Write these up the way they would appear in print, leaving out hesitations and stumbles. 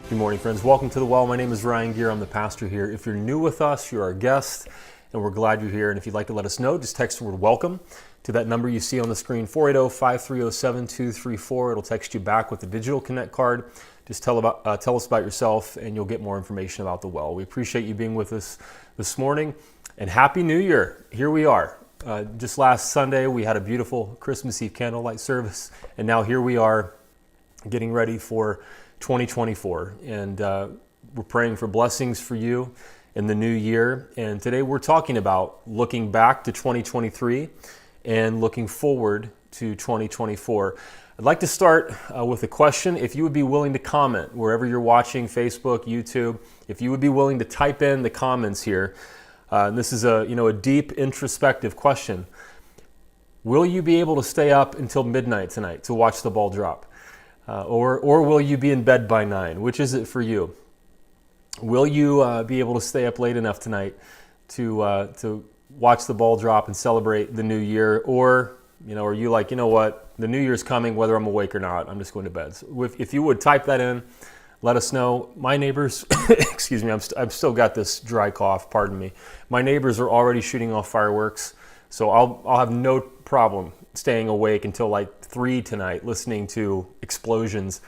Good morning, friends. Welcome to The Well. My name is Ryan Gear. I'm the pastor here. If you're new with us, you're our guest, and we're glad you're here. And if you'd like to let us know, just text the word welcome to that number you see on the screen, 480-530-7234. It'll text you back with the Digital Connect card. Just tell us about yourself, and you'll get more information about The Well. We appreciate you being with us this morning, and Happy New Year. Here we are. Just last Sunday, we had a beautiful Christmas Eve candlelight service, and now here we are getting ready for 2024, and we're praying for blessings for you in the new year. And today we're talking about looking back to 2023 and looking forward to 2024. I'd like to start with a question. If you would be willing to comment wherever you're watching, Facebook, YouTube, if you would be willing to type in the comments here. And this is a deep introspective question. Will you be able to stay up until midnight tonight to watch the ball drop? Or will you be in bed by 9? Which is it for you? Will you be able to stay up late enough tonight to watch the ball drop and celebrate the new year? Or are you like, what? The new year's coming, whether I'm awake or not. I'm just going to bed. So if you would type that in, let us know. My neighbors, excuse me, I've still got this dry cough. Pardon me. My neighbors are already shooting off fireworks, so I'll have no problem staying awake until like 3 tonight, listening to explosions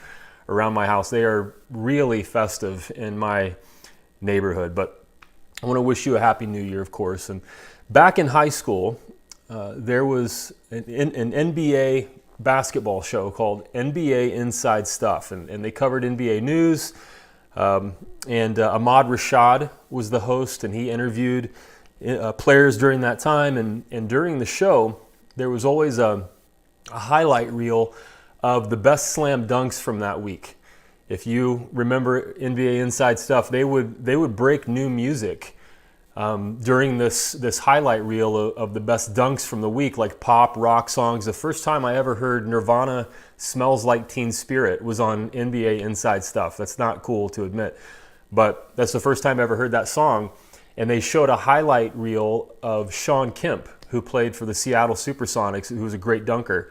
around my house. They are really festive in my neighborhood. But I want to wish you a happy new year, of course. And back in high school, there was an NBA basketball show called NBA Inside Stuff, and they covered NBA news. And Ahmad Rashad was the host, and he interviewed players during that time. And during the show, there was always a highlight reel of the best slam dunks from that week. If you remember NBA Inside Stuff, they would break new music during this highlight reel of the best dunks from the week, like pop rock songs. The first time I ever heard Nirvana "Smells Like Teen Spirit" was on NBA Inside Stuff. That's not cool to admit, but that's the first time I ever heard that song. And they showed a highlight reel of Shawn Kemp, who played for the Seattle Supersonics, who was a great dunker.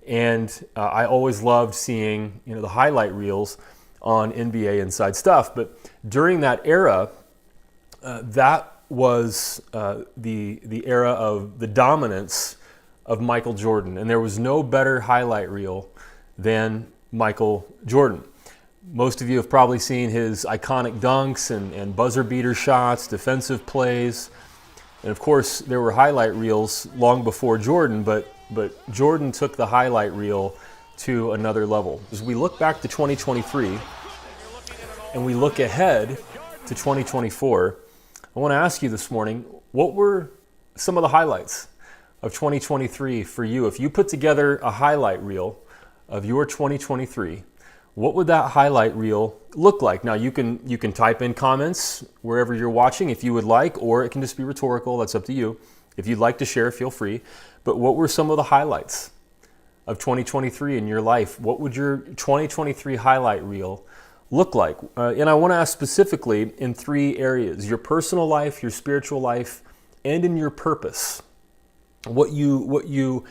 And I always loved seeing the highlight reels on NBA Inside Stuff. But during that era, that was the era of the dominance of Michael Jordan. And there was no better highlight reel than Michael Jordan. Most of you have probably seen his iconic dunks and buzzer beater shots, defensive plays. And of course, there were highlight reels long before Jordan, but Jordan took the highlight reel to another level. As we look back to 2023 and we look ahead to 2024, I want to ask you this morning, what were some of the highlights of 2023 for you? If you put together a highlight reel of your 2023, what would that highlight reel look like? Now, you can type in comments wherever you're watching if you would like, or it can just be rhetorical. That's up to you. If you'd like to share, feel free. But what were some of the highlights of 2023 in your life? What would your 2023 highlight reel look like? And I want to ask specifically in 3 areas: your personal life, your spiritual life, and in your purpose. What you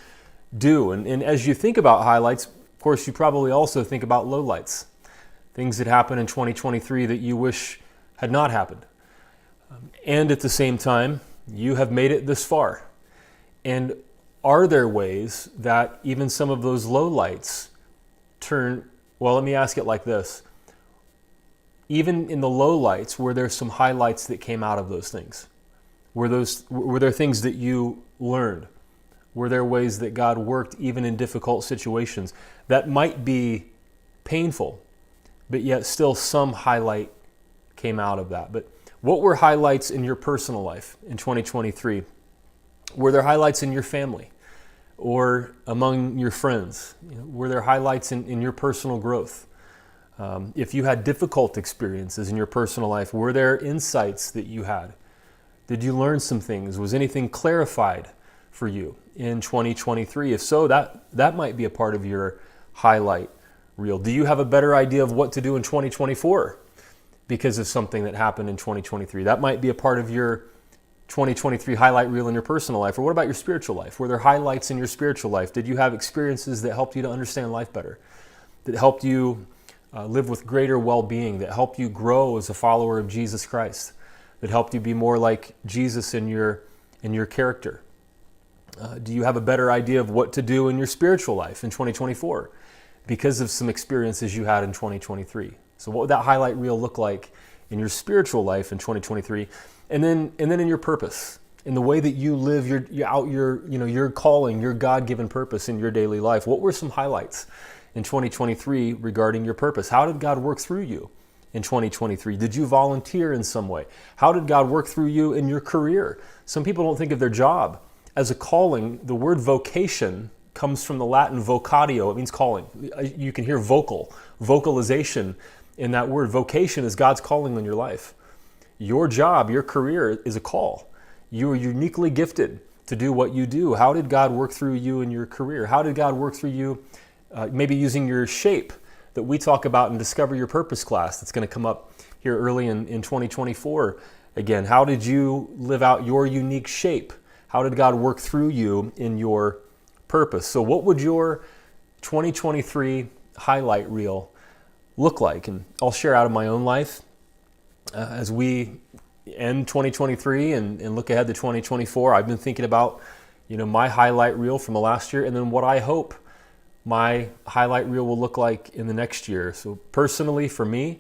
do. And as you think about highlights, of course, you probably also think about lowlights, things that happened in 2023 that you wish had not happened. And at the same time, you have made it this far. And are there ways that even some of those lowlights let me ask it like this. Even in the lowlights, were there some highlights that came out of those things? Were there things that you learned? Were there ways that God worked even in difficult situations that might be painful, but yet still some highlight came out of that? But what were highlights in your personal life in 2023? Were there highlights in your family or among your friends? Were there highlights in your personal growth? If you had difficult experiences in your personal life, were there insights that you had? Did you learn some things? Was anything clarified for you in 2023? If so, that might be a part of your highlight reel. Do you have a better idea of what to do in 2024 because of something that happened in 2023? That might be a part of your 2023 highlight reel in your personal life? Or what about your spiritual life? Were there highlights in your spiritual life? Did you have experiences that helped you to understand life better? That helped you live with greater well-being, that help you grow as a follower of Jesus Christ, that helped you be more like Jesus in your character? Do you have a better idea of what to do in your spiritual life in 2024 because of some experiences you had in 2023? So what would that highlight reel look like in your spiritual life in 2023? And then in your purpose, in the way that you live your calling, your God-given purpose in your daily life. What were some highlights in 2023 regarding your purpose? How did God work through you in 2023? Did you volunteer in some way? How did God work through you in your career? Some people don't think of their job as a calling. The word vocation comes from the Latin vocatio. It means calling. You can hear vocalization in that word. Vocation is God's calling on your life. Your job, your career is a call. You are uniquely gifted to do what you do. How did God work through you in your career? How did God work through you maybe using your shape that we talk about in Discover Your Purpose class that's going to come up here early in 2024? Again, how did you live out your unique shape? How did God work through you in your purpose? So what would your 2023 highlight reel look like? And I'll share out of my own life as we end 2023 and look ahead to 2024. I've been thinking about, my highlight reel from the last year, and then what I hope my highlight reel will look like in the next year. So personally, for me,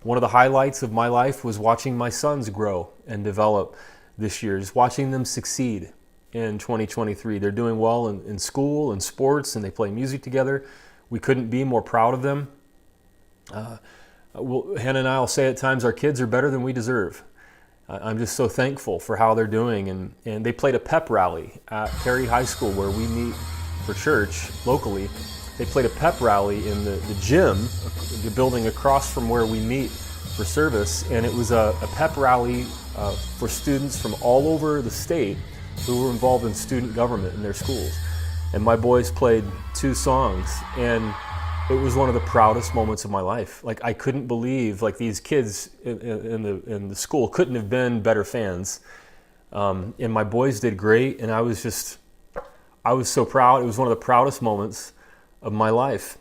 one of the highlights of my life was watching my sons grow and develop this year, just watching them succeed in 2023. They're doing well in school and sports, and they play music together. We couldn't be more proud of them. Hannah and I will say at times our kids are better than we deserve. I'm just so thankful for how they're doing. And they played a pep rally at Perry High School where we meet for church locally. They played a pep rally in the gym, the building across from where we meet for service. And it was a pep rally for students from all over the state who were involved in student government in their schools. And my boys played 2 songs, and it was one of the proudest moments of my life. Like, I couldn't believe, these kids in the school couldn't have been better fans. And my boys did great, and I was so proud. It was one of the proudest moments of my life.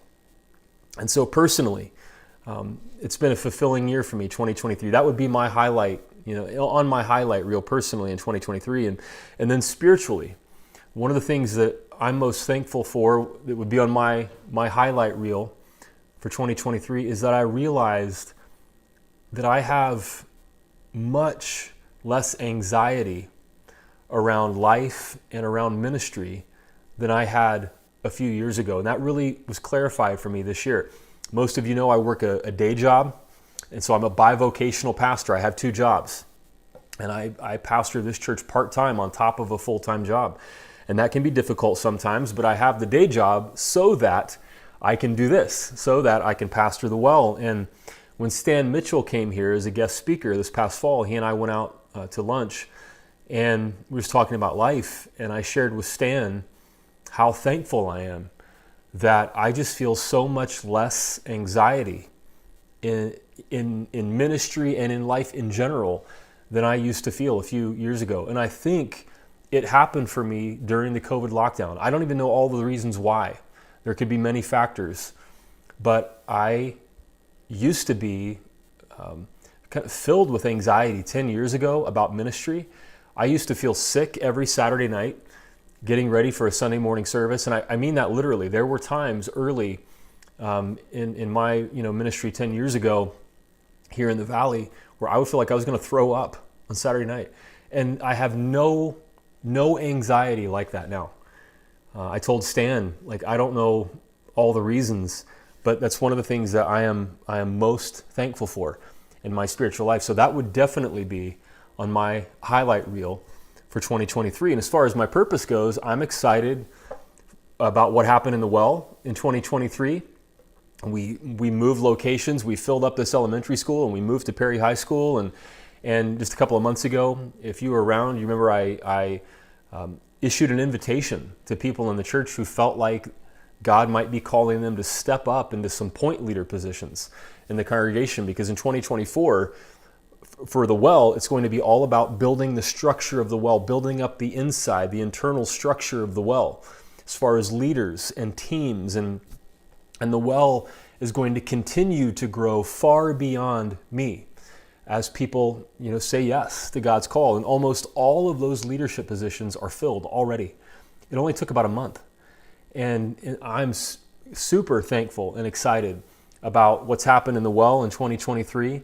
And so personally, it's been a fulfilling year for me, 2023. That would be my highlight, on my highlight reel personally in 2023. And then spiritually, one of the things that I'm most thankful for that would be on my highlight reel for 2023 is that I realized that I have much less anxiety around life and around ministry than I had a few years ago. And that really was clarified for me this year. Most of you know I work a day job, and so I'm a bivocational pastor. I have 2 jobs, and I pastor this church part-time on top of a full-time job. And that can be difficult sometimes, but I have the day job so that I can do this, so that I can pastor the well. And when Stan Mitchell came here as a guest speaker this past fall, he and I went out to lunch, and we were talking about life, and I shared with Stan how thankful I am that I just feel so much less anxiety in ministry and in life in general than I used to feel a few years ago. And I think it happened for me during the COVID lockdown. I don't even know all the reasons why. There could be many factors, but I used to be kind of filled with anxiety 10 years ago about ministry. I used to feel sick every Saturday night getting ready for a Sunday morning service. And I mean that literally. There were times early in my ministry 10 years ago here in the Valley where I would feel like I was going to throw up on Saturday night. And I have no anxiety like that now. I told Stan, I don't know all the reasons, but that's one of the things that I am most thankful for in my spiritual life. So that would definitely be on my highlight reel for 2023. And as far as my purpose goes, I'm excited about what happened in the well in 2023. We moved locations. We filled up this elementary school, and we moved to Perry High School. And just a couple of months ago, if you were around, you remember I issued an invitation to people in the church who felt like God might be calling them to step up into some point leader positions in the congregation, because in 2024, for the well, it's going to be all about building the structure of the well, building up the inside, the internal structure of the well, as far as leaders and teams. And the well is going to continue to grow far beyond me as people, say yes to God's call. And almost all of those leadership positions are filled already. It only took about a month. And I'm super thankful and excited about what's happened in the well in 2023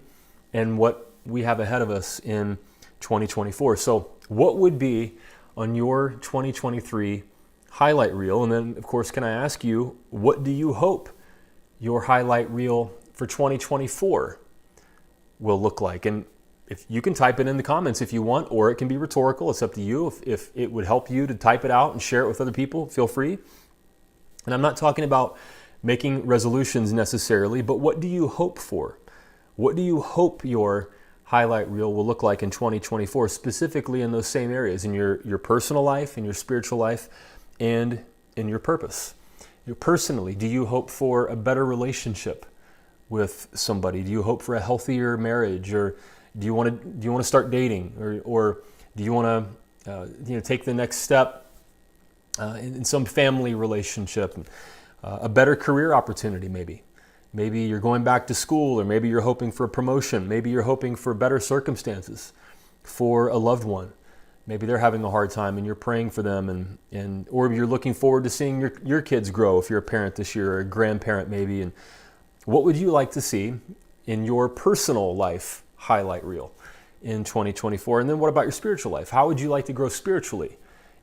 and what we have ahead of us in 2024. So what would be on your 2023 highlight reel? And then, of course, can I ask you, what do you hope your highlight reel for 2024 will look like? And if you can type it in the comments if you want, or it can be rhetorical. It's up to you. If it would help you to type it out and share it with other people, feel free. And I'm not talking about making resolutions necessarily, but what do you hope for? What do you hope your highlight reel will look like in 2024, specifically in those same areas, in your personal life, in your spiritual life, and in your purpose? Personally, do you hope for a better relationship with somebody? Do you hope for a healthier marriage, or do you want to start dating, or do you want to take the next step in some family relationship, a better career opportunity maybe? Maybe you're going back to school, or maybe you're hoping for a promotion. Maybe you're hoping for better circumstances for a loved one. Maybe they're having a hard time and you're praying for them, or you're looking forward to seeing your kids grow if you're a parent this year, or a grandparent maybe. And what would you like to see in your personal life highlight reel in 2024? And then what about your spiritual life? How would you like to grow spiritually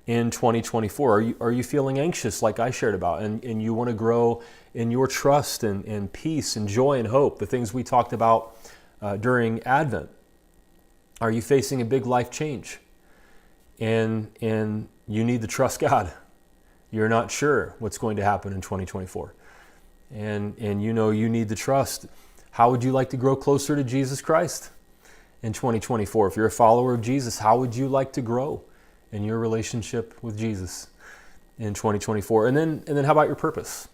in 2024? Are you feeling anxious like I shared about, and you want to grow in your trust and peace and joy and hope, the things we talked about during Advent? Are you facing a big life change and you need to trust God? You're not sure what's going to happen in 2024, and you need to trust. How would you like to grow closer to Jesus Christ in 2024? If you're a follower of Jesus, how would you like to grow in your relationship with Jesus in 2024? And then how about your purpose?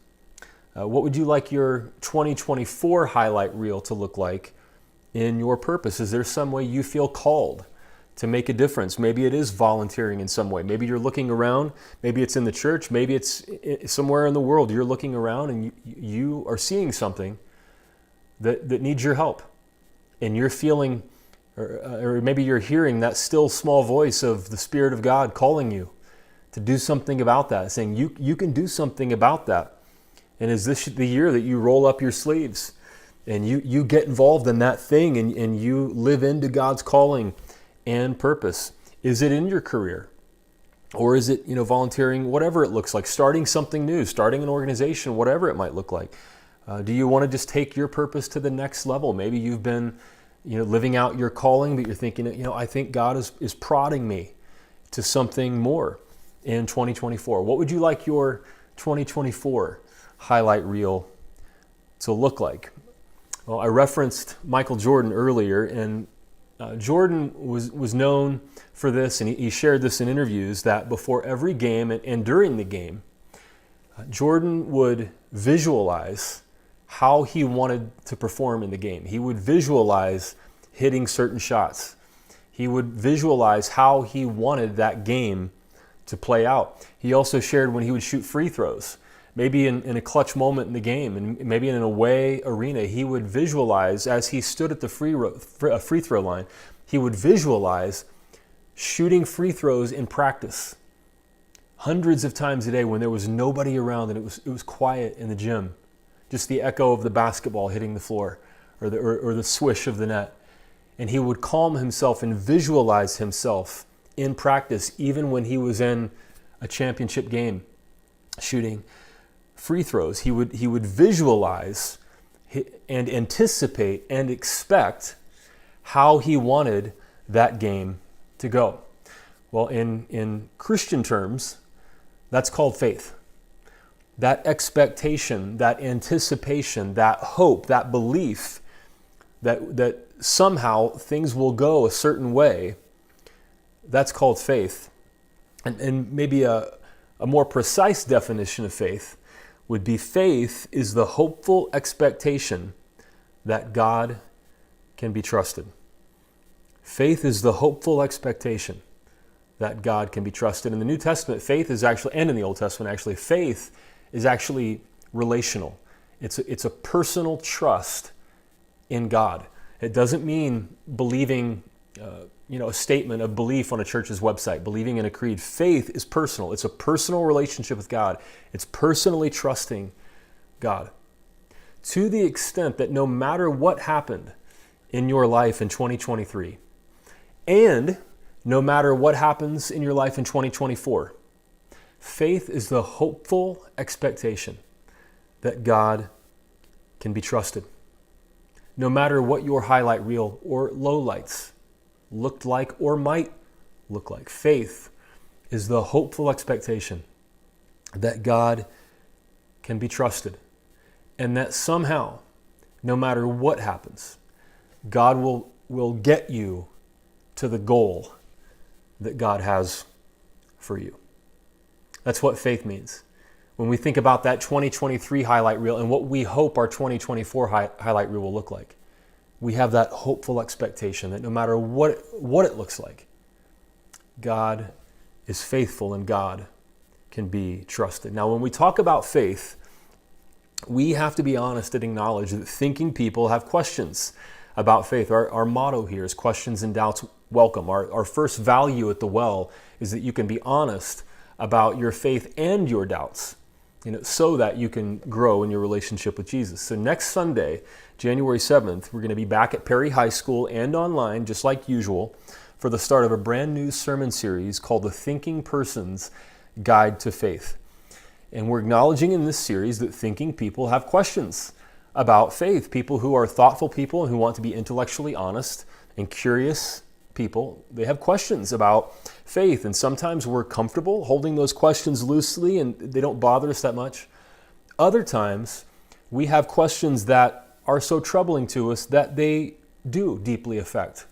What would you like your 2024 highlight reel to look like in your purpose? Is there some way you feel called to make a difference? Maybe it is volunteering in some way. Maybe you're looking around. Maybe it's in the church. Maybe it's somewhere in the world. You're looking around and you are seeing something that needs your help. And you're feeling, or maybe you're hearing that still small voice of the Spirit of God calling you to do something about that, saying you can do something about that. And is this the year that you roll up your sleeves and you get involved in that thing and you live into God's calling and purpose? Is it in your career? Or is it, volunteering, whatever it looks like, starting something new, starting an organization, whatever it might look like? Do you want to just take your purpose to the next level? Maybe you've been, living out your calling, but you're thinking, I think God is prodding me to something more in 2024. What would you like your 2024 highlight reel to look like? Well, I referenced Michael Jordan earlier, and Jordan was known for this, and he shared this in interviews, that before every game and during the game, Jordan would visualize how he wanted to perform in the game. He would visualize hitting certain shots. He would visualize how he wanted that game to play out. He also shared when he would shoot free throws, maybe in a clutch moment in the game, and maybe in an away arena, he would visualize, as he stood at the free throw line, he would visualize shooting free throws in practice hundreds of times a day when there was nobody around and it was quiet in the gym. Just the echo of the basketball hitting the floor, or the swish of the net. And he would calm himself and visualize himself in practice, even when he was in a championship game shooting free throws. He would visualize and anticipate and expect how he wanted that game to go. Well, in Christian terms, that's called faith. That expectation, that anticipation, that hope, that belief that somehow things will go a certain way, that's called faith. And maybe a more precise definition of faith would be, faith is the hopeful expectation that God can be trusted. Faith is the hopeful expectation that God can be trusted. In the New Testament, faith is actually, and in the Old Testament actually, faith is actually relational. It's a personal trust in God. It doesn't mean believing a statement of belief on a church's website, believing in a creed. Faith is personal. It's a personal relationship with God. It's personally trusting God. To the extent that no matter what happened in your life in 2023, and no matter what happens in your life in 2024, faith is the hopeful expectation that God can be trusted. No matter what your highlight reel or lowlights looked like or might look like, faith is the hopeful expectation that God can be trusted, and that somehow, no matter what happens, God will get you to the goal that God has for you. That's what faith means. When we think about that 2023 highlight reel and what we hope our 2024 highlight reel will look like, we have that hopeful expectation that no matter what it looks like, God is faithful and God can be trusted. Now, when we talk about faith, we have to be honest and acknowledge that thinking people have questions about faith. Our motto here is questions and doubts welcome. Our first value at the Well is that you can be honest about your faith and your doubts, so that you can grow in your relationship with Jesus. So next Sunday, January 7th, we're going to be back at Perry High School and online, just like usual, for the start of a brand new sermon series called The Thinking Person's Guide to Faith. And we're acknowledging in this series that thinking people have questions about faith. People who are thoughtful people and who want to be intellectually honest and curious people, they have questions about faith. And sometimes we're comfortable holding those questions loosely and they don't bother us that much. Other times we have questions that are so troubling to us that they do deeply affect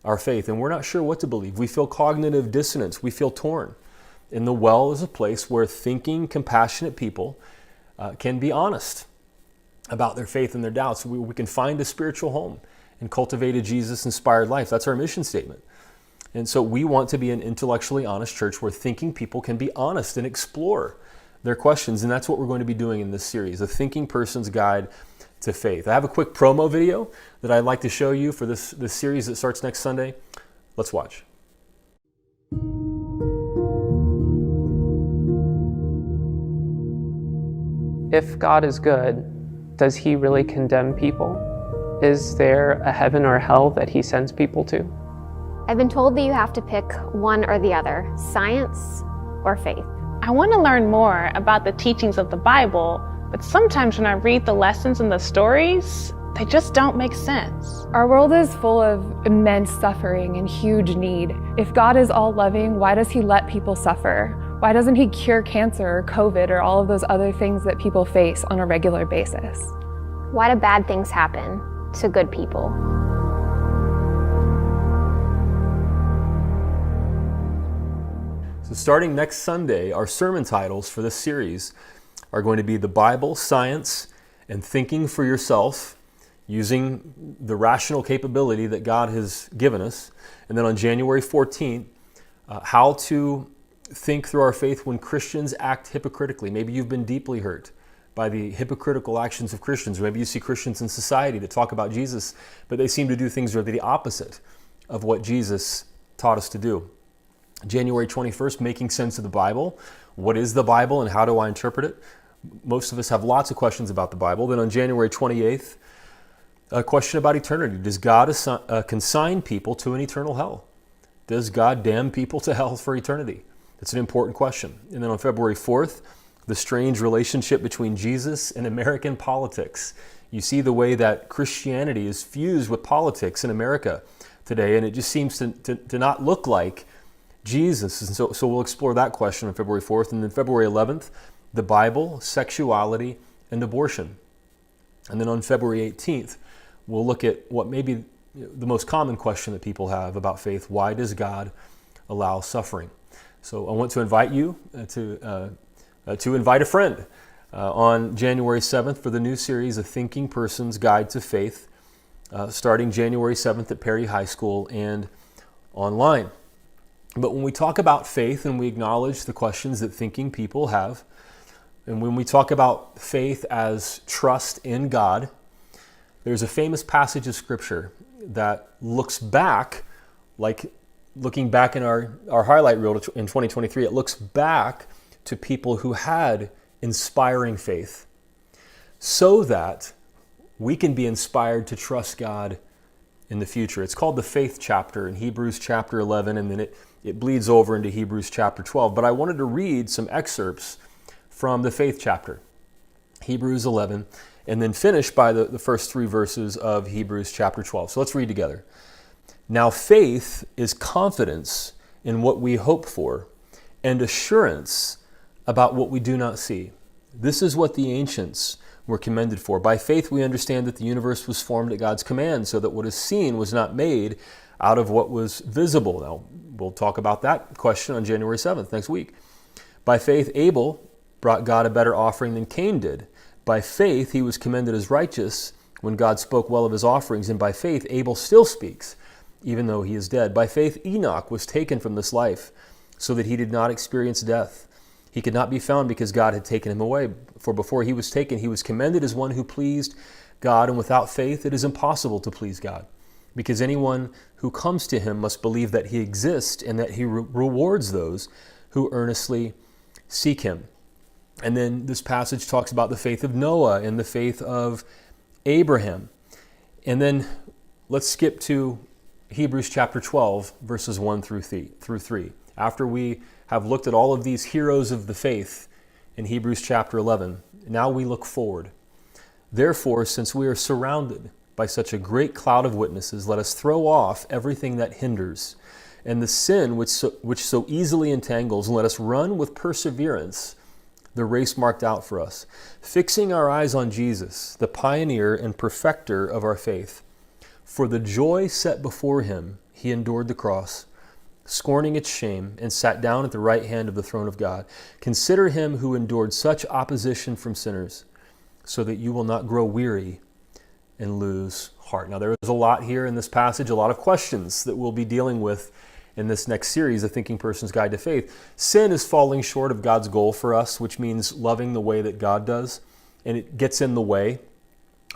our faith. And we're not sure what to believe. We feel cognitive dissonance. We feel torn. And the Well is a place where thinking, compassionate people can be honest about their faith and their doubts. We can find a spiritual home and cultivate a Jesus-inspired life. That's our mission statement. And so we want to be an intellectually honest church where thinking people can be honest and explore their questions. And that's what we're going to be doing in this series, A Thinking Person's Guide to Faith. I have a quick promo video that I'd like to show you for this series that starts next Sunday. Let's watch. If God is good, does he really condemn people? Is there a heaven or hell that he sends people to? I've been told that you have to pick one or the other, science or faith. I want to learn more about the teachings of the Bible, but sometimes when I read the lessons and the stories, they just don't make sense. Our world is full of immense suffering and huge need. If God is all loving, why does he let people suffer? Why doesn't he cure cancer or COVID or all of those other things that people face on a regular basis? Why do bad things happen to good people? So starting next Sunday, our sermon titles for this series are going to be The Bible, Science, and Thinking for Yourself, using the rational capability that God has given us. And then on January 14th, how to think through our faith when Christians act hypocritically. Maybe you've been deeply hurt by the hypocritical actions of Christians, or maybe you see Christians in society that talk about Jesus, but they seem to do things really the opposite of what Jesus taught us to do. January 21st, making sense of the Bible. What is the Bible and how do I interpret it? Most of us have lots of questions about the Bible. Then on January 28th, a question about eternity. Does God consign people to an eternal hell? Does God damn people to hell for eternity? It's an important question. And then on February 4th, the strange relationship between Jesus and American politics. You see the way that Christianity is fused with politics in America today, and it just seems to not look like Jesus. And so we'll explore that question on February 4th. And then February 11th, the Bible, sexuality, and abortion. And then on February 18th, we'll look at what may be the most common question that people have about faith. Why does God allow suffering? So I want to invite you to invite a friend on January 7th for the new series, A Thinking Person's Guide to Faith, starting January 7th at Perry High School and online. But when we talk about faith and we acknowledge the questions that thinking people have, And when we talk about faith as trust in God, there's a famous passage of Scripture that looks back, like looking back in our highlight reel in 2023, it looks back to people who had inspiring faith so that we can be inspired to trust God in the future. It's called the faith chapter in Hebrews chapter 11, and then it bleeds over into Hebrews chapter 12. But I wanted to read some excerpts from the faith chapter, Hebrews 11, and then finish by the first 3 verses of Hebrews chapter 12. So let's read together. Now faith is confidence in what we hope for and assurance about what we do not see. This is what the ancients were commended for. By faith we understand that the universe was formed at God's command, so that what is seen was not made out of what was visible. Now, we'll talk about that question on January 7th, next week. By faith Abel brought God a better offering than Cain did. By faith he was commended as righteous when God spoke well of his offerings, and by faith Abel still speaks, even though he is dead. By faith Enoch was taken from this life, so that he did not experience death. He could not be found because God had taken him away. For before he was taken, he was commended as one who pleased God, and without faith it is impossible to please God, because anyone who comes to him must believe that he exists and that he rewards those who earnestly seek him. And then this passage talks about the faith of Noah and the faith of Abraham. And then let's skip to Hebrews chapter 12, verses 1 through 3. After we have looked at all of these heroes of the faith in Hebrews chapter 11, now we look forward. Therefore, since we are surrounded by such a great cloud of witnesses, let us throw off everything that hinders and the sin which so easily entangles, and let us run with perseverance the race marked out for us, fixing our eyes on Jesus, the pioneer and perfecter of our faith. For the joy set before him, he endured the cross, scorning its shame, and sat down at the right hand of the throne of God. Consider him who endured such opposition from sinners, so that you will not grow weary and lose heart. Now, there is a lot here in this passage, a lot of questions that we'll be dealing with in this next series, The Thinking Person's Guide to Faith. Sin is falling short of God's goal for us, which means loving the way that God does, and it gets in the way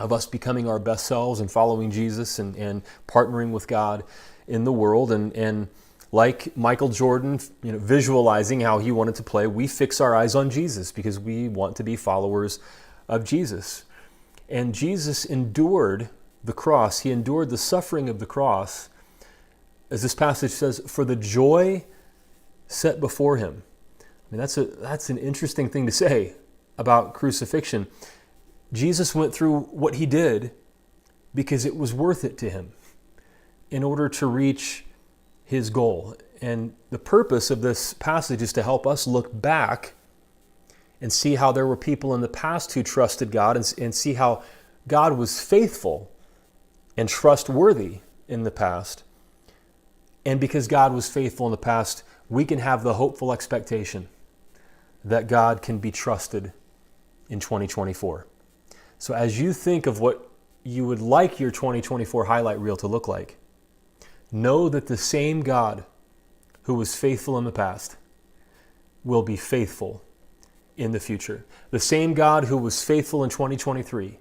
of us becoming our best selves and following Jesus and partnering with God in the world. And like Michael Jordan, visualizing how he wanted to play, we fix our eyes on Jesus because we want to be followers of Jesus. And Jesus endured the cross. He endured the suffering of the cross, as this passage says, for the joy set before him. I mean, that's an interesting thing to say about crucifixion. Jesus went through what he did because it was worth it to him in order to reach his goal. And the purpose of this passage is to help us look back and see how there were people in the past who trusted God, and see how God was faithful and trustworthy in the past. And because God was faithful in the past, we can have the hopeful expectation that God can be trusted in 2024. So as you think of what you would like your 2024 highlight reel to look like, know that the same God who was faithful in the past will be faithful in the future. The same God who was faithful in 2023,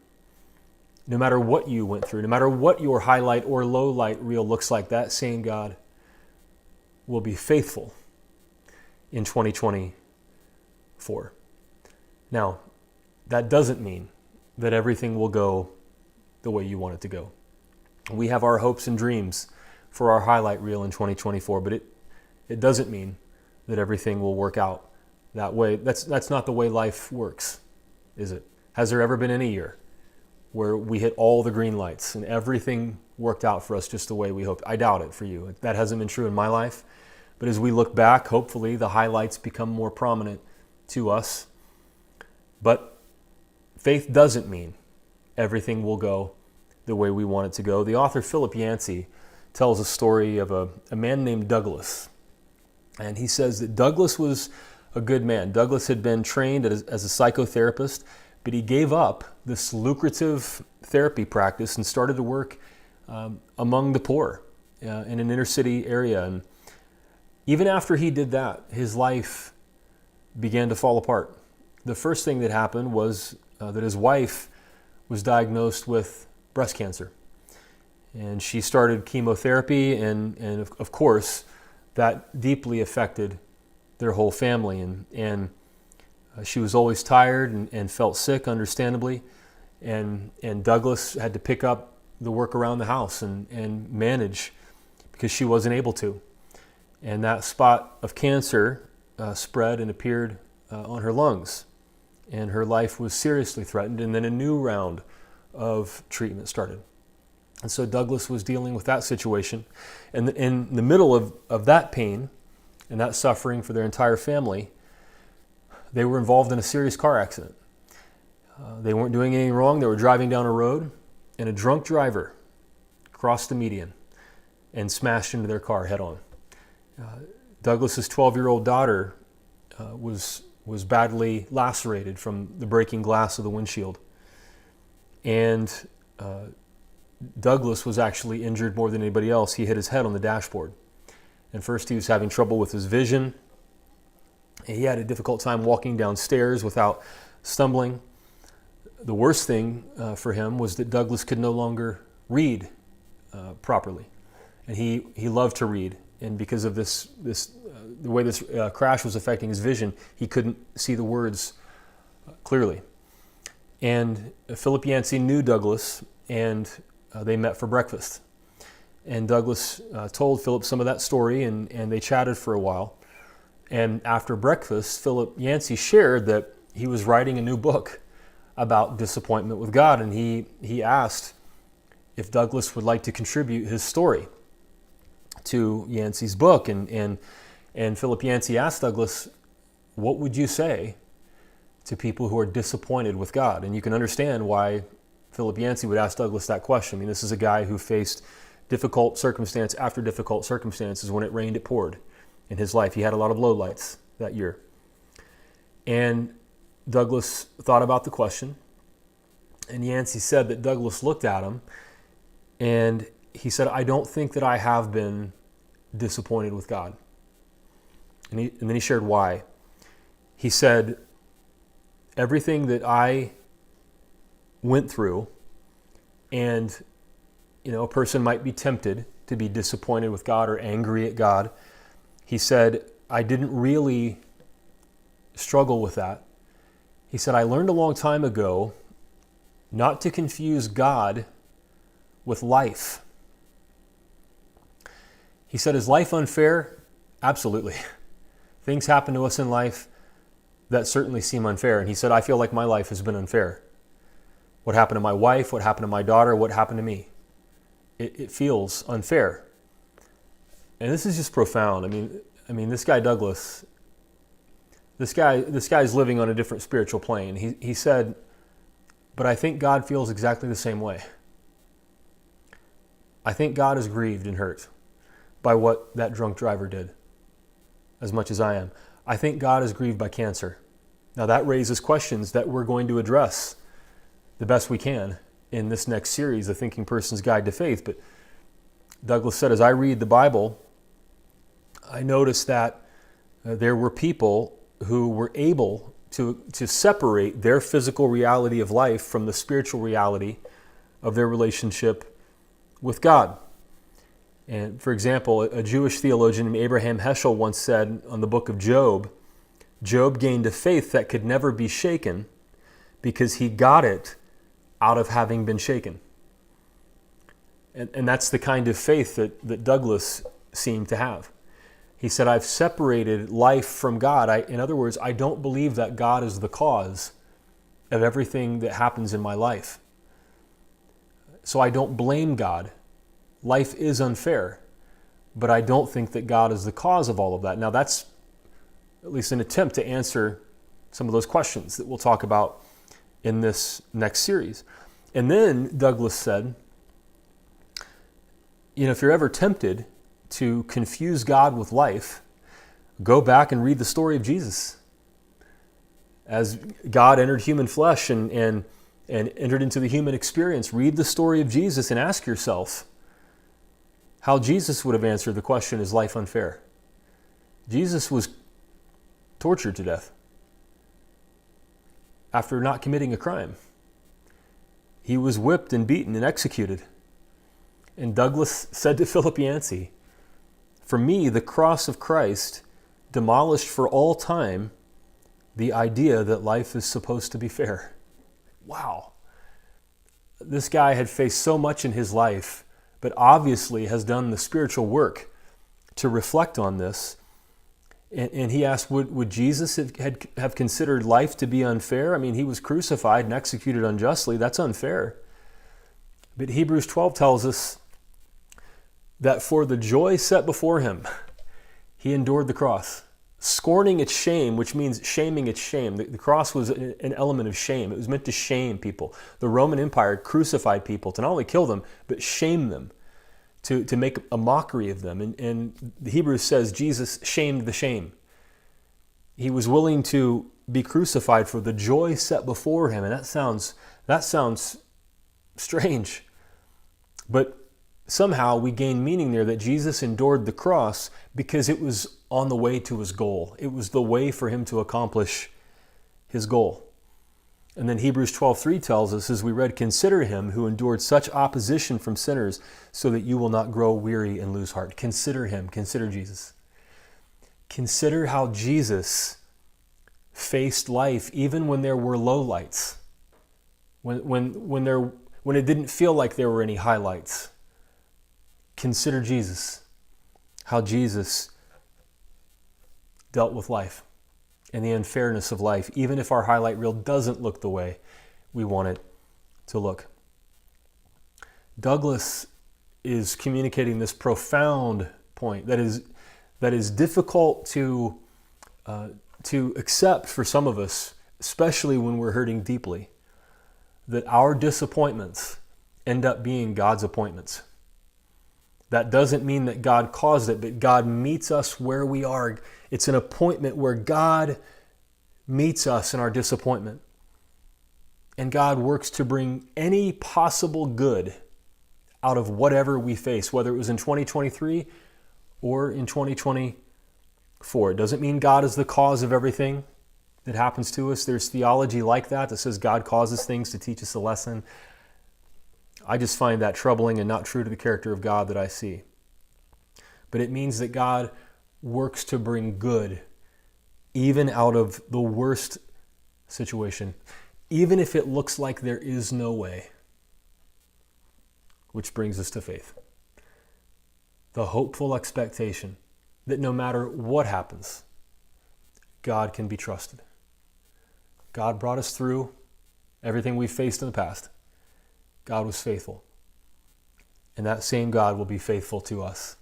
no matter what you went through, no matter what your highlight or low light reel looks like, that same God will be faithful in 2024. Now, that doesn't mean that everything will go the way you want it to go. We have our hopes and dreams for our highlight reel in 2024, but it doesn't mean that everything will work out that way. That's not the way life works, is it? Has there ever been any year where we hit all the green lights and everything worked out for us just the way we hoped? I doubt it for you. That hasn't been true in my life. But as we look back, hopefully the highlights become more prominent to us. But faith doesn't mean everything will go the way we want it to go. The author Philip Yancey tells a story of a man named Douglas. And he says that Douglas was a good man. Douglas had been trained as a psychotherapist, but he gave up this lucrative therapy practice and started to work among the poor in an inner city area. And even after he did that, his life began to fall apart. the first thing that happened was that his wife was diagnosed with breast cancer. And she started chemotherapy, and of course, that deeply affected their whole family. And she was always tired and felt sick, understandably. And Douglas had to pick up the work around the house and manage because she wasn't able to. And that spot of cancer spread and appeared on her lungs. And her life was seriously threatened. And then a new round of treatment started. And so Douglas was dealing with that situation. And in the middle of that pain and that suffering for their entire family, they were involved in a serious car accident. They weren't doing anything wrong. They were driving down a road, and a drunk driver crossed the median and smashed into their car head on. Douglas's 12-year-old daughter was badly lacerated from the breaking glass of the windshield. And Douglas was actually injured more than anybody else. He hit his head on the dashboard. And first he was having trouble with his vision. He had a difficult time walking downstairs without stumbling. The worst thing for him was that Douglas could no longer read properly. And he loved to read. And because of the way this crash was affecting his vision, he couldn't see the words clearly. And Philip Yancey knew Douglas, and they met for breakfast. And Douglas told Philip some of that story, and they chatted for a while. And after breakfast, Philip Yancey shared that he was writing a new book about disappointment with God, and he asked if Douglas would like to contribute his story to Yancey's book. And Philip Yancey asked Douglas, what would you say to people who are disappointed with God? And you can understand why Philip Yancey would ask Douglas that question. I mean, this is a guy who faced difficult circumstance after difficult circumstances. When it rained, it poured in his life. He had a lot of lowlights that year. And Douglas thought about the question, and Yancey said that Douglas looked at him and he said, I don't think that I have been disappointed with God. And then he shared why. He said, everything that I went through, and a person might be tempted to be disappointed with God or angry at God. He said, I didn't really struggle with that. He said, I learned a long time ago not to confuse God with life. He said, is life unfair? Absolutely. Things happen to us in life that certainly seem unfair. And he said, I feel like my life has been unfair. What happened to my wife, what happened to my daughter, what happened to me? It feels unfair. And this is just profound. I mean, this guy Douglas, this guy's living on a different spiritual plane. He said, but I think God feels exactly the same way. I think God is grieved and hurt by what that drunk driver did, as much as I am. I think God is grieved by cancer. Now that raises questions that we're going to address the best we can in this next series, The Thinking Person's Guide to Faith. But Douglas said, as I read the Bible, I noticed that there were people who were able to separate their physical reality of life from the spiritual reality of their relationship with God. And for example, a Jewish theologian named Abraham Heschel once said on the book of Job, Job gained a faith that could never be shaken because he got it out of having been shaken. And that's the kind of faith that Douglas seemed to have. He said, I've separated life from God. In other words, I don't believe that God is the cause of everything that happens in my life. So I don't blame God. Life is unfair, but I don't think that God is the cause of all of that. Now that's at least an attempt to answer some of those questions that we'll talk about in this next series. And then Douglas said, if you're ever tempted to confuse God with life, go back and read the story of Jesus. As God entered human flesh and entered into the human experience, read the story of Jesus and ask yourself how Jesus would have answered the question, is life unfair? Jesus was tortured to death. after not committing a crime. He was whipped and beaten and executed. And Douglas said to Philip Yancey, "For me, the cross of Christ demolished for all time the idea that life is supposed to be fair." Wow. This guy had faced so much in his life, but obviously has done the spiritual work to reflect on this. And he asked, would Jesus have considered life to be unfair? I mean, he was crucified and executed unjustly. That's unfair. But Hebrews 12 tells us that for the joy set before him, he endured the cross, scorning its shame, which means shaming its shame. The cross was an element of shame. It was meant to shame people. The Roman Empire crucified people to not only kill them, but shame them, to make a mockery of them. And the Hebrews says Jesus shamed the shame. He was willing to be crucified for the joy set before him. And that sounds strange. But somehow we gain meaning there that Jesus endured the cross because it was on the way to his goal. It was the way for him to accomplish his goal. And then Hebrews 12:3 tells us, as we read, "Consider him who endured such opposition from sinners so that you will not grow weary and lose heart." Consider him. Consider Jesus. Consider how Jesus faced life even when there were lowlights, when it didn't feel like there were any highlights. Consider Jesus, how Jesus dealt with life and the unfairness of life, even if our highlight reel doesn't look the way we want it to look. Douglas is communicating this profound point that is difficult to accept for some of us, especially when we're hurting deeply, that our disappointments end up being God's appointments. That doesn't mean that God caused it, but God meets us where we are. It's an appointment where God meets us in our disappointment. And God works to bring any possible good out of whatever we face, whether it was in 2023 or in 2024. It doesn't mean God is the cause of everything that happens to us. There's theology like that says God causes things to teach us a lesson. I just find that troubling and not true to the character of God that I see. But it means that God works to bring good even out of the worst situation, even if it looks like there is no way. Which brings us to faith. The hopeful expectation that no matter what happens, God can be trusted. God brought us through everything we've faced in the past. God was faithful. And that same God will be faithful to us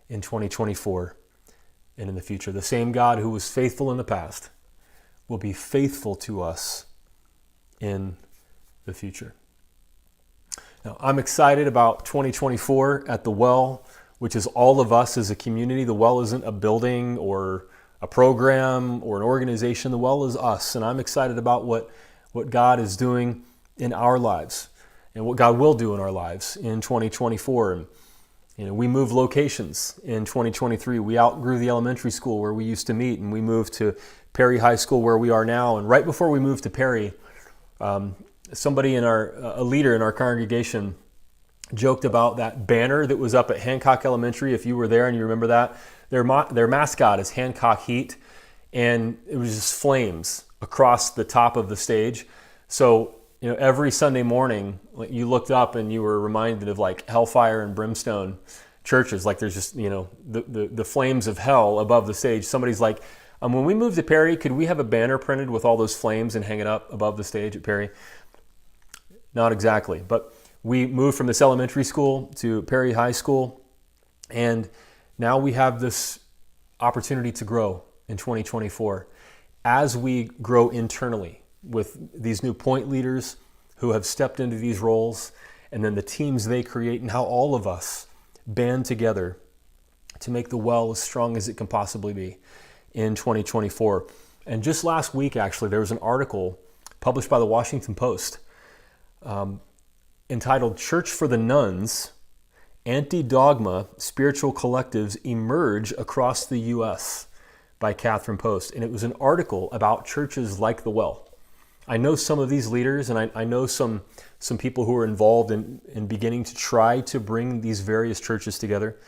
in 2024 and in the future. The same God who was faithful in the past will be faithful to us in the future. Now, I'm excited about 2024 at The Well, which is all of us as a community. The Well isn't a building or a program or an organization. The Well is us. And I'm excited about what God is doing in our lives and what God will do in our lives in 2024. And we moved locations in 2023. We outgrew the elementary school where we used to meet, and we moved to Perry High School where we are now. And right before we moved to Perry, a leader in our congregation joked about that banner that was up at Hancock Elementary. If you were there and you remember that, their mascot is Hancock Heat, and it was just flames across the top of the stage. So every Sunday morning, you looked up and you were reminded of like hellfire and brimstone churches. Like there's just, the flames of hell above the stage. Somebody's like, when we moved to Perry, could we have a banner printed with all those flames and hang it up above the stage at Perry? Not exactly. But we moved from this elementary school to Perry High School. And now we have this opportunity to grow in 2024 as we grow internally with these new point leaders who have stepped into these roles, and then the teams they create, and how all of us band together to make the Well as strong as it can possibly be in 2024. And just last week, actually, there was an article published by the Washington Post entitled "Church for the Nuns, Anti-Dogma Spiritual Collectives Emerge Across the U.S." by Catherine Post. And it was an article about churches like the Well. I know some of these leaders, and I know some people who are involved in beginning to try to bring these various churches together.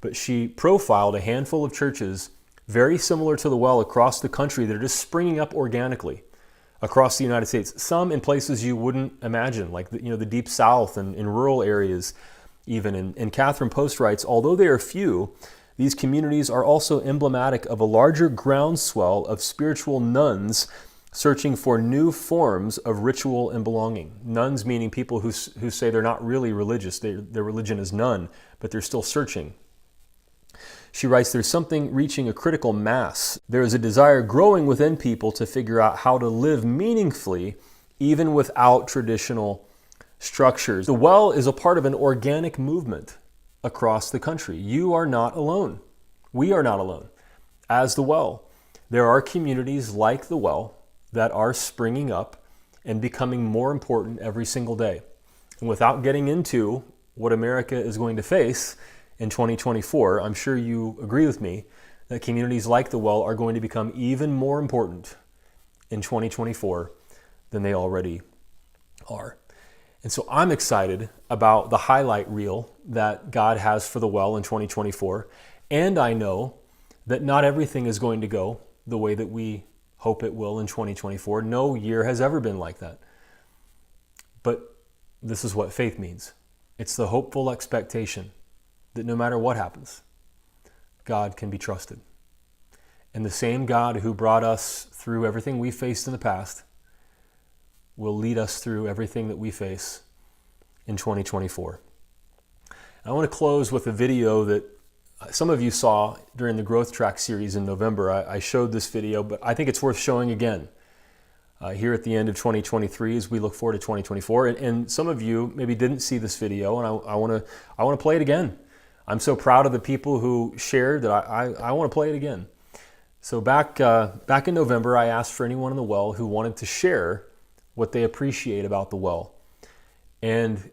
But she profiled a handful of churches very similar to the Well across the country that are just springing up organically across the United States. Some in places you wouldn't imagine, like the Deep South and in rural areas even. And Catherine Post writes, although they are few, these communities are also emblematic of a larger groundswell of spiritual nuns searching for new forms of ritual and belonging. Nuns meaning people who say they're not really religious, their religion is none, but they're still searching. She writes, there's something reaching a critical mass. There is a desire growing within people to figure out how to live meaningfully even without traditional structures. The Well is a part of an organic movement across the country. You are not alone. We are not alone. As the Well, there are communities like the Well that are springing up and becoming more important every single day. And without getting into what America is going to face in 2024, I'm sure you agree with me that communities like the Well are going to become even more important in 2024 than they already are. And so I'm excited about the highlight reel that God has for the Well in 2024. And I know that not everything is going to go the way that we hope it will in 2024. No year has ever been like that. But this is what faith means. It's the hopeful expectation that no matter what happens, God can be trusted. And the same God who brought us through everything we faced in the past will lead us through everything that we face in 2024. I want to close with a video that some of you saw during the Growth Track series in November. I showed this video, but I think it's worth showing again here at the end of 2023 as we look forward to 2024. And some of you maybe didn't see this video, and I want to play it again. I'm so proud of the people who shared that I want to play it again. So back in November, I asked for anyone in the Well who wanted to share what they appreciate about the Well. And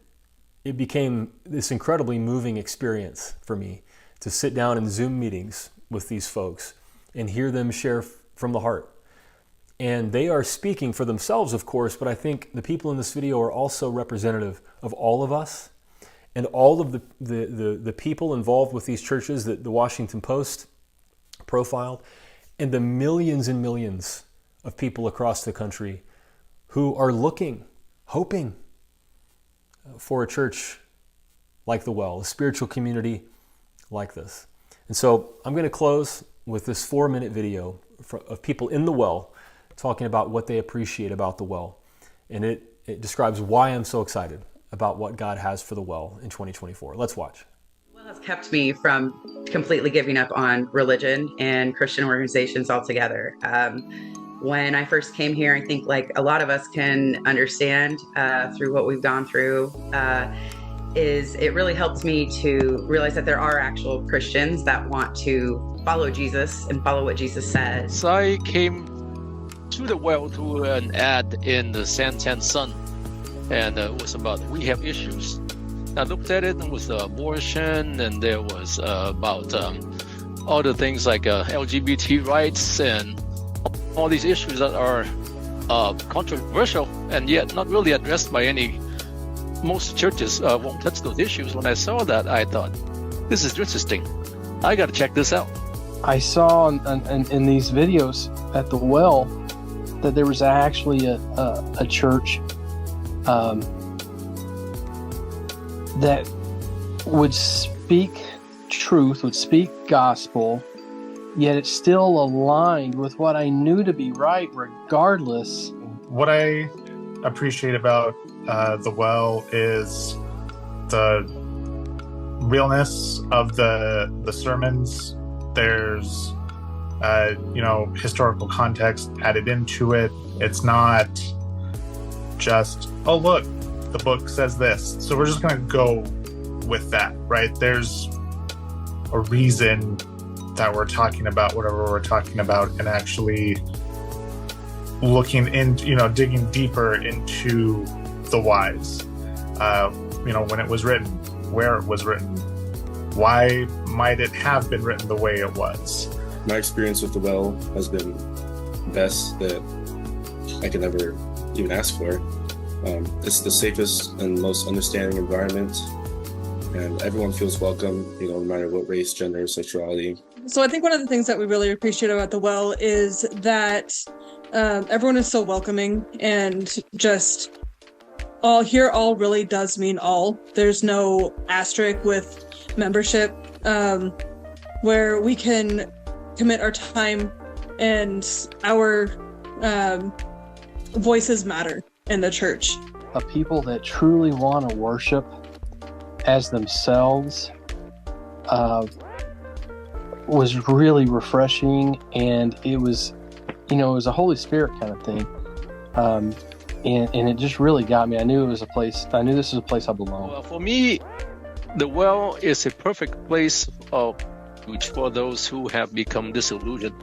it became this incredibly moving experience for me to sit down in Zoom meetings with these folks and hear them share from the heart. And they are speaking for themselves, of course, but I think the people in this video are also representative of all of us and all of the people involved with these churches that the Washington Post profiled, and the millions and millions of people across the country who are looking, hoping for a church like the Well, a spiritual community like this. And so I'm going to close with this 4-minute video of people in the Well talking about what they appreciate about the Well. And it describes why I'm so excited about what God has for the Well in 2024. Let's watch. Well, has kept me from completely giving up on religion and Christian organizations altogether. When I first came here, I think like a lot of us can understand through what we've gone through, is it really helped me to realize that there are actual Christians that want to follow Jesus and follow what Jesus says. So I came to the Well to an ad in the Santan Sun, and it was about we have issues. I looked at it, and it was abortion, and there was about other things like LGBT rights and all these issues that are controversial and yet not really addressed by any. Most churches won't touch those issues. When I saw that, I thought, this is interesting. I got to check this out. I saw in these videos at the Well that there was actually a church that would speak truth, would speak gospel, yet it's still aligned with what I knew to be right regardless. What I appreciate about the Well is the realness of the sermons. There's historical context added into it. It's not just, oh look, the book says this, so we're just gonna go with that, right? There's a reason that we're talking about whatever we're talking about, and actually looking into, digging deeper into the whys. When it was written, where it was written, why might it have been written the way it was. My experience with the Well has been best that I could ever even ask for. It's the safest and most understanding environment, and everyone feels welcome, no matter what race, gender, sexuality. So I think one of the things that we really appreciate about the Well is that everyone is so welcoming, and just all really does mean all. There's no asterisk with membership, where we can commit our time and our voices matter in the church. A people that truly want to worship as themselves was really refreshing, and it was a Holy Spirit kind of thing, and it just really got me. I knew this was a place I belonged. Well, for me, the Well is a perfect place for those who have become disillusioned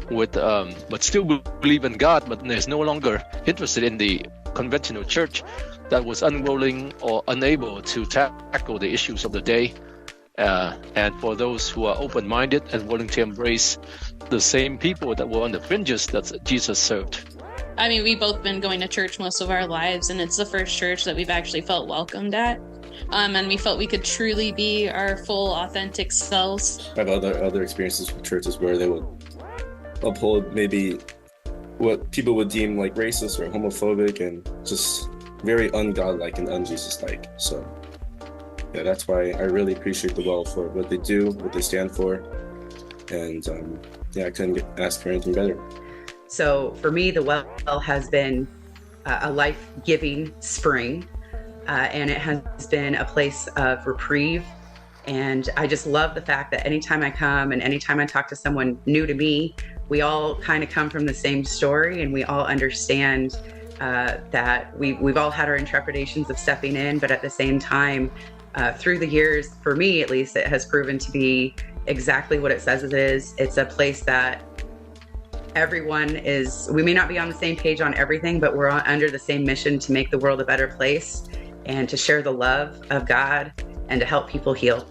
with, but still believe in God, but is no longer interested in the conventional church that was unwilling or unable to tackle the issues of the day. And for those who are open-minded and willing to embrace the same people that were on the fringes that Jesus served. I mean, we've both been going to church most of our lives, and it's the first church that we've actually felt welcomed at. And we felt we could truly be our full, authentic selves. I have other experiences with churches where they would uphold maybe what people would deem like racist or homophobic, and just very ungodlike and un-Jesus-like. So yeah, that's why I really appreciate the Well for what they do, what they stand for, and I couldn't ask for anything better. So for me, the Well has been a life-giving spring, and it has been a place of reprieve. And I just love the fact that anytime I come and anytime I talk to someone new to me, we all kind of come from the same story, and we all understand that we've all had our interpretations of stepping in, but at the same time, through the years, for me at least, it has proven to be exactly what it says it is. It's a place that we may not be on the same page on everything, but we're under the same mission to make the world a better place and to share the love of God and to help people heal.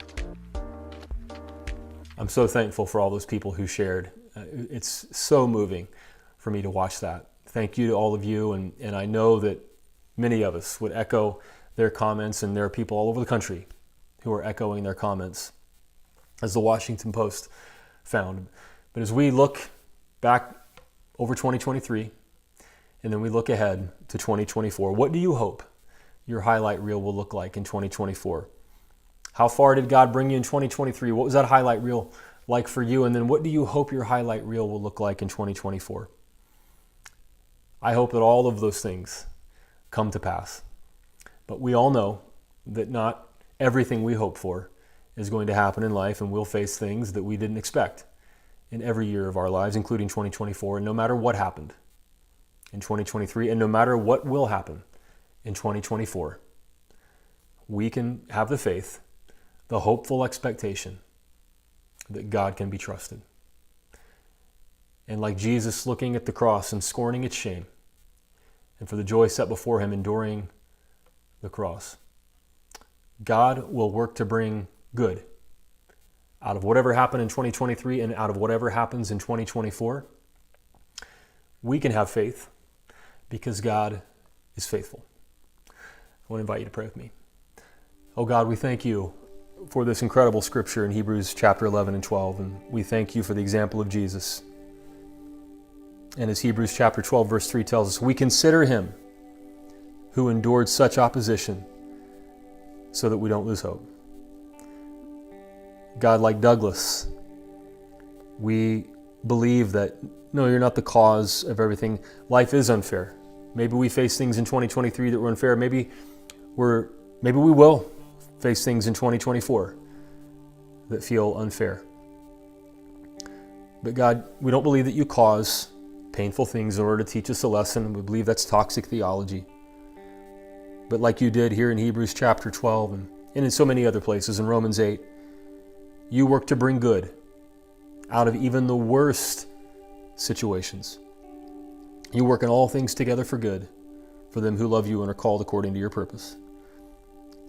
I'm so thankful for all those people who shared. It's so moving for me to watch that. Thank you to all of you, and I know that many of us would echo their comments, and there are people all over the country who are echoing their comments, as the Washington Post found. But as we look back over 2023, and then we look ahead to 2024, what do you hope your highlight reel will look like in 2024? How far did God bring you in 2023? What was that highlight reel like for you? And then what do you hope your highlight reel will look like in 2024? I hope that all of those things come to pass. But we all know that not everything we hope for is going to happen in life, and we'll face things that we didn't expect in every year of our lives, including 2024. And no matter what happened in 2023, and no matter what will happen in 2024, we can have the faith, the hopeful expectation that God can be trusted. And like Jesus looking at the cross and scorning its shame, and for the joy set before him enduring the cross, God will work to bring good out of whatever happened in 2023 and out of whatever happens in 2024. We can have faith because God is faithful. I want to invite you to pray with me. Oh God, we thank you for this incredible scripture in Hebrews chapter 11 and 12, and we thank you for the example of Jesus. And as Hebrews chapter 12 verse 3 tells us, we consider him who endured such opposition so that we don't lose hope. God, like Douglas, we believe that, no, you're not the cause of everything. Life is unfair. Maybe we face things in 2023 that were unfair. Maybe we will face things in 2024 that feel unfair. But God, we don't believe that you cause painful things in order to teach us a lesson. We believe that's toxic theology. But like you did here in Hebrews chapter 12 and in so many other places, in Romans 8, you work to bring good out of even the worst situations. You work in all things together for good for them who love you and are called according to your purpose.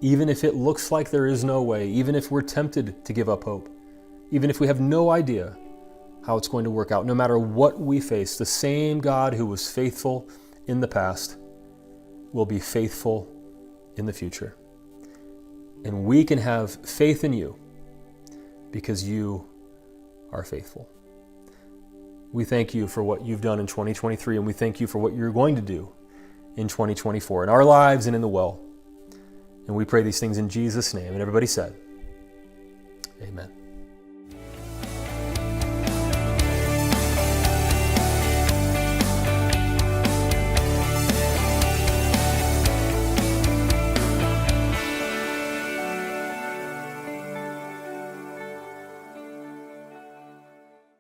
Even if it looks like there is no way, even if we're tempted to give up hope, even if we have no idea how it's going to work out, no matter what we face, the same God who was faithful in the past will be faithful in the future. And we can have faith in you because you are faithful. We thank you for what you've done in 2023, and we thank you for what you're going to do in 2024 in our lives and in the well. And we pray these things in Jesus' name. And everybody said, amen.